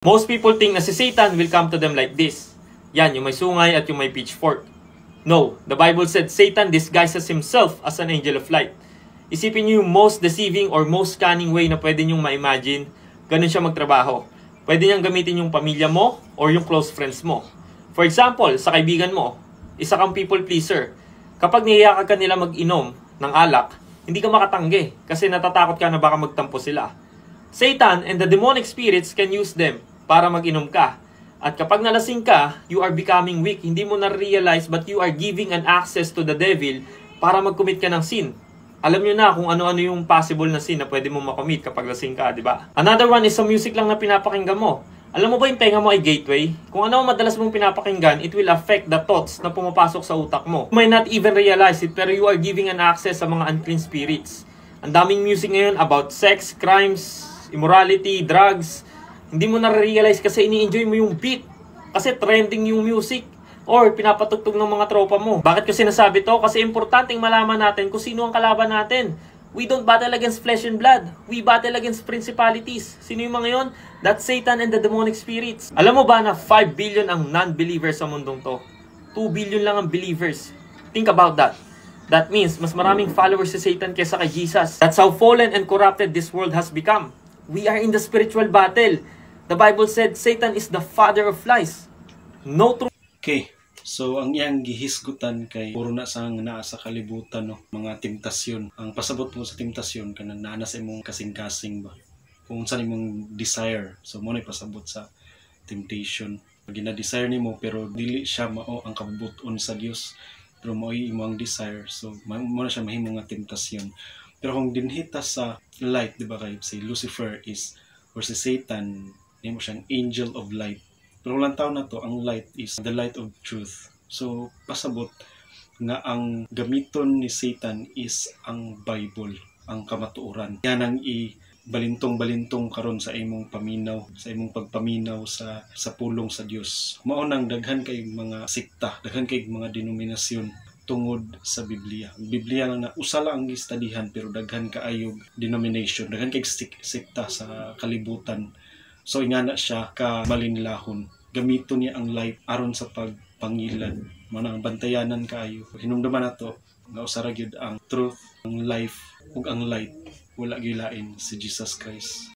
Most people think na si Satan will come to them like this. Yan, yung may sungay at yung may pitchfork. No, the Bible said Satan disguises himself as an angel of light. Isipin niyo yung most deceiving or most cunning way na pwede niyong ma-imagine, ganun siya magtrabaho. Pwede niyang gamitin yung pamilya mo or yung close friends mo. For example, sa kaibigan mo, isa kang people pleaser. Kapag niyayakan ka nila mag-inom ng alak, hindi ka makatanggi kasi natatakot ka na baka magtampo sila. Satan and the demonic spirits can use them para mag-inom ka. At kapag nalasing ka, you are becoming weak. Hindi mo na-realize but you are giving an access to the devil para mag-commit ka ng sin. Alam nyo na kung ano-ano yung possible na sin na pwede mo makommit kapag lasing ka, di ba? Another one is sa music lang na pinapakinggan mo. Alam mo ba yung tenga mo ay gateway? Kung ano madalas mong pinapakinggan, it will affect the thoughts na pumapasok sa utak mo. You might not even realize it, pero you are giving an access sa mga unclean spirits. Ang daming music ngayon about sex, crimes, immorality, drugs. Hindi mo na-realize kasi ini-enjoy mo yung beat. Kasi trending yung music. Or pinapatugtog ng mga tropa mo. Bakit ko sinasabi to? Kasi importanteng malaman natin kung sino ang kalaban natin. We don't battle against flesh and blood. We battle against principalities. Sino yung mga yon? That's Satan and the demonic spirits. Alam mo ba na 5 billion ang non-believers sa mundong to? 2 billion lang ang believers. Think about that. That means mas maraming followers si Satan kaysa kay Jesus. That's how fallen and corrupted this world has become. We are in the spiritual battle. The Bible said Satan is the father of lies. No truth. Okay. So, ang iyang gihisgutan kay puro na sang naa sa kalibutan, no? Mga temptasyon. Ang pasabot mo sa temptasyon, kanang naa na sa imong kasing-kasing ba? Kung saan imong desire. So, mo na pasabot sa temptation. Gina-desire nimo pero dili siya mao ang kabubuton sa Dios. Pero mo imong desire. So, mo na siya mahimong nga temptasyon. Pero kung dinhita sa light, di ba kay si Lucifer is, or si Satan, nimo siyang angel of light. Pero walang taon na to, ang light is the light of truth. So, pasabot nga ang gamiton ni Satan is ang Bible, ang kamatuoran. Yan ang balintong-balintong karon sa imong paminaw, sa imong pagpaminaw sa pulong sa Dios. Mao nang daghan kay mga sikta, daghan kay mga denominasyon tungod sa Biblia. Biblia lang na usala ang gistadihan pero daghan kaayog denomination, daghan kay sikta sa kalibutan. So ingana siya ka malinlahon. Gamito niya ang light aron sa pagpangilan. Manang bantayanan kaayo. Hinumduman nato nga usara gyud ang truth, ang life ug ang light. Wala gilain si Jesus Christ.